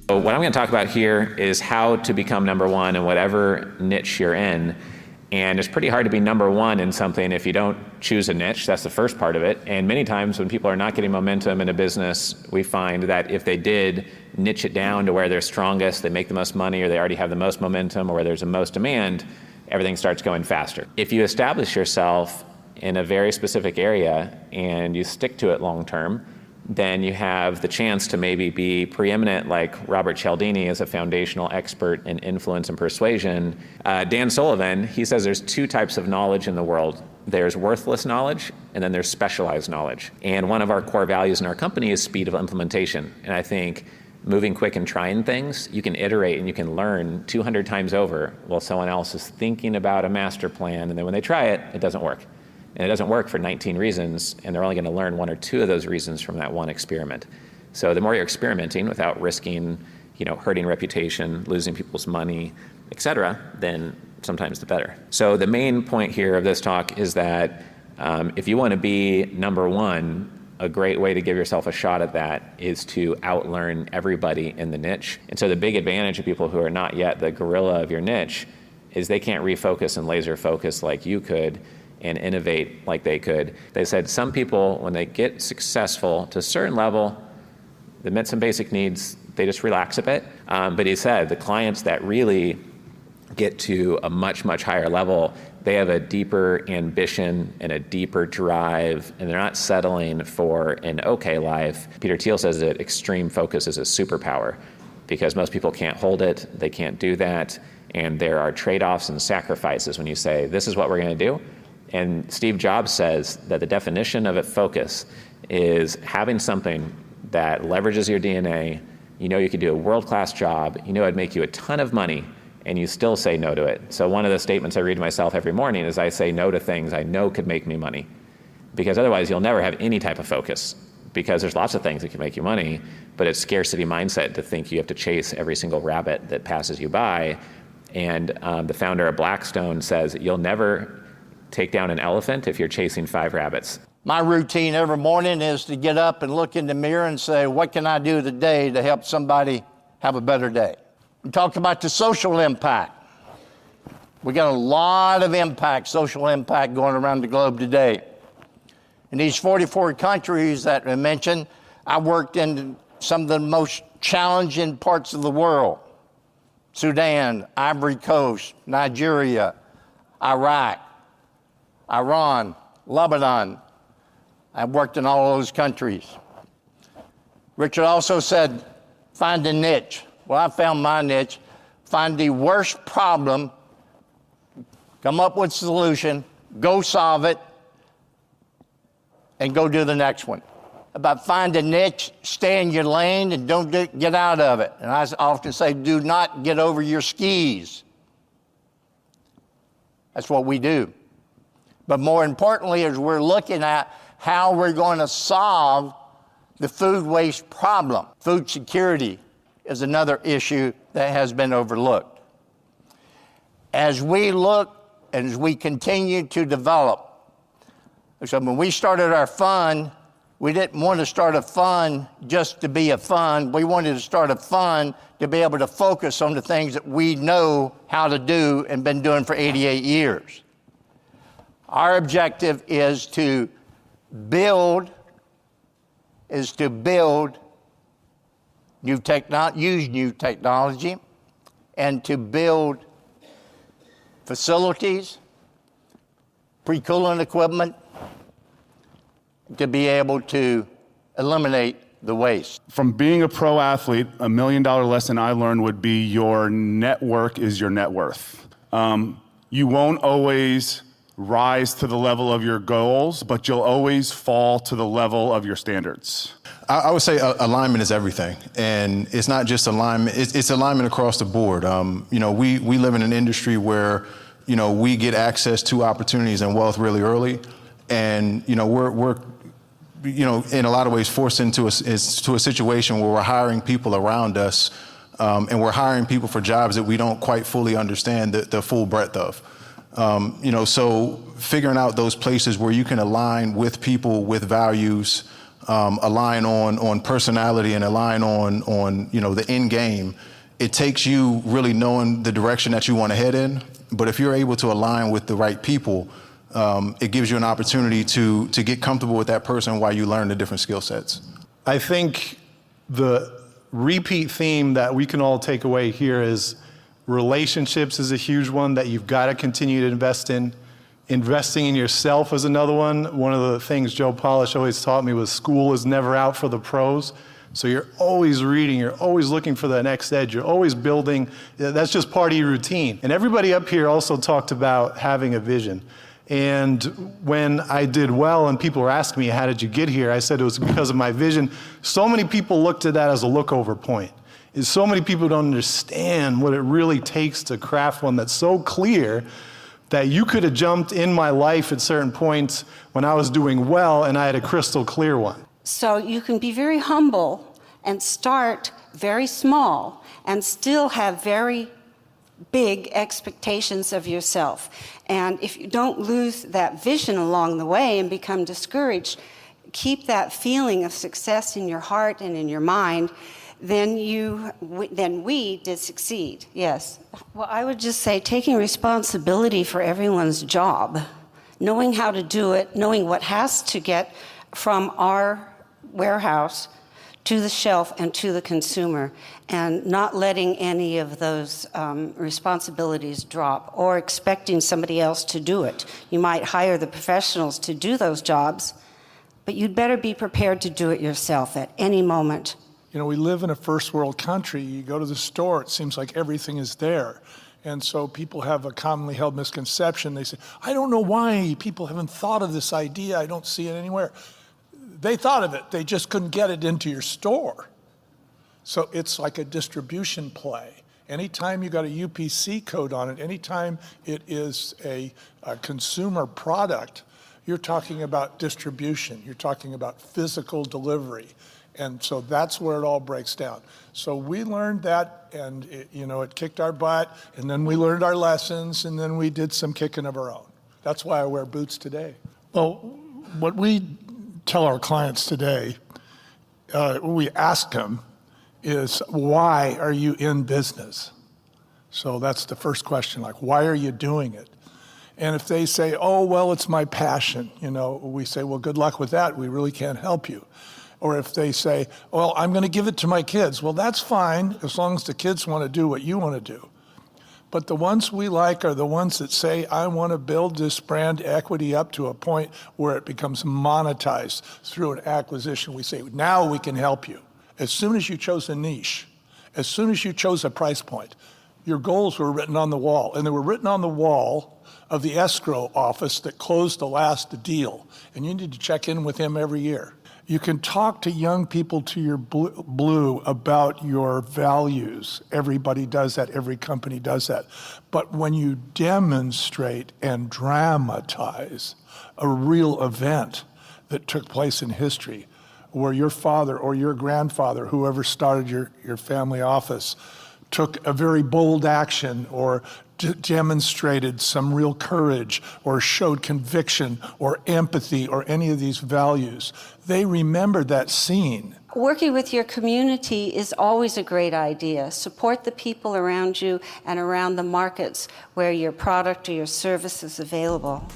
So what I'm going to talk about here is how to become number one in whatever niche you're in. And it's pretty hard to be number one in something if you don't choose a niche. That's the first part of it. And many times when people are not getting momentum in a business, we find that if they did niche it down to where they're strongest, they make the most money, or they already have the most momentum, or where there's the most demand, everything starts going faster. If you establish yourself in a very specific area and you stick to it long term, then you have the chance to maybe be preeminent, like Robert Cialdini is a foundational expert in influence and persuasion. Dan Sullivan, he says there's two types of knowledge in the world. There's worthless knowledge, and then there's specialized knowledge. And one of our core values in our company is speed of implementation. And I think moving quick and trying things, you can iterate and you can learn 200 times over while someone else is thinking about a master plan, and then when they try it, it doesn't work. And it doesn't work for 19 reasons, and they're only going to learn one or two of those reasons from that one experiment. So the more you're experimenting without risking, hurting reputation, losing people's money, et cetera, then sometimes the better. So the main point here of this talk is that if you want to be number one, a great way to give yourself a shot at that is to outlearn everybody in the niche. And so the big advantage of people who are not yet the gorilla of your niche is they can't refocus and laser focus like you could and innovate like they could. They said some people, when they get successful to a certain level, they met some basic needs, they just relax a bit. But he said the clients that really get to a much, much higher level, they have a deeper ambition and a deeper drive, and they're not settling for an okay life. Peter Thiel says that extreme focus is a superpower because most people can't hold it, they can't do that, and there are trade-offs and sacrifices when you say, this is what we're going to do. And Steve Jobs says that the definition of a focus is having something that leverages your DNA, you could do a world-class job, it'd make you a ton of money, and you still say no to it. So one of the statements I read to myself every morning is I say no to things I know could make me money. Because otherwise you'll never have any type of focus, because there's lots of things that can make you money, but it's scarcity mindset to think you have to chase every single rabbit that passes you by. And the founder of Blackstone says you'll never take down an elephant if you're chasing 5 rabbits. My routine every morning is to get up and look in the mirror and say, what can I do today to help somebody have a better day? We talked about the social impact. We got a lot of impact, social impact going around the globe today. In these 44 countries that I mentioned, I worked in some of the most challenging parts of the world. Sudan, Ivory Coast, Nigeria, Iraq, Iran, Lebanon. I've worked in all those countries. Richard also said, find a niche. Well, I found my niche. Find the worst problem, come up with a solution, go solve it, and go do the next one. About find a niche, stay in your lane, and don't get out of it. And I often say, do not get over your skis. That's what we do. But more importantly, is we're looking at how we're going to solve the food waste problem. Food security is another issue that has been overlooked. As we look and as we continue to develop, so when we started our fund, we didn't want to start a fund just to be a fund. We wanted to start a fund to be able to focus on the things that we know how to do and been doing for 88 years. Our objective is to build use new technology, and to build facilities, pre-cooling equipment, to be able to eliminate the waste. From being a pro athlete, $1 million lesson I learned would be your network is your net worth. You won't always rise to the level of your goals, but you'll always fall to the level of your standards. I would say alignment is everything. And it's not just alignment, it's alignment across the board. We live in an industry where, we get access to opportunities and wealth really early. And, we're in a lot of ways forced into a situation where we're hiring people around us, and we're hiring people for jobs that we don't quite fully understand the full breadth of. So figuring out those places where you can align with people with values align on personality and align on the end game, it takes you really knowing the direction that you want to head in. But if you're able to align with the right people, it gives you an opportunity to get comfortable with that person while you learn the different skill sets. I think the repeat theme that we can all take away here is relationships is a huge one that you've got to continue to invest in. Investing in yourself is another one. One of the things Joe Polish always taught me was school is never out for the pros. So you're always reading, you're always looking for the next edge, you're always building. That's just part of your routine. And everybody up here also talked about having a vision. And when I did well and people were asking me, how did you get here? I said it was because of my vision. So many people looked at that as a lookover point. Is so many people don't understand what it really takes to craft one that's so clear that you could have jumped in my life at certain points when I was doing well and I had a crystal clear one. So you can be very humble and start very small and still have very big expectations of yourself. And if you don't lose that vision along the way and become discouraged, keep that feeling of success in your heart and in your mind, then we did succeed, yes. Well, I would just say taking responsibility for everyone's job, knowing how to do it, knowing what has to get from our warehouse to the shelf and to the consumer, and not letting any of those responsibilities drop or expecting somebody else to do it. You might hire the professionals to do those jobs, but you'd better be prepared to do it yourself at any moment. You know, we live in a first world country. You go to the store, it seems like everything is there. And so people have a commonly held misconception. They say, I don't know why people haven't thought of this idea. I don't see it anywhere. They thought of it. They just couldn't get it into your store. So it's like a distribution play. Anytime you got a UPC code on it, anytime it is a consumer product, you're talking about distribution. You're talking about physical delivery. And so that's where it all breaks down. So we learned that, and it kicked our butt, and then we learned our lessons, and then we did some kicking of our own. That's why I wear boots today. Well, what we tell our clients today, we ask them, is why are you in business? So that's the first question, like, why are you doing it? And if they say, oh, well, it's my passion, we say, well, good luck with that. We really can't help you. Or if they say, well, I'm going to give it to my kids. Well, that's fine as long as the kids want to do what you want to do. But the ones we like are the ones that say, I want to build this brand equity up to a point where it becomes monetized through an acquisition. We say, now we can help you. As soon as you chose a niche, as soon as you chose a price point, your goals were written on the wall. And they were written on the wall of the escrow office that closed the last deal. And you need to check in with him every year. You can talk to young people to your blue about your values. Everybody does that. Every company does that. But when you demonstrate and dramatize a real event that took place in history, where your father or your grandfather, whoever started your family office, took a very bold action or demonstrated some real courage or showed conviction or empathy or any of these values, they remembered that scene. Working with your community is always a great idea. Support the people around you and around the markets where your product or your service is available.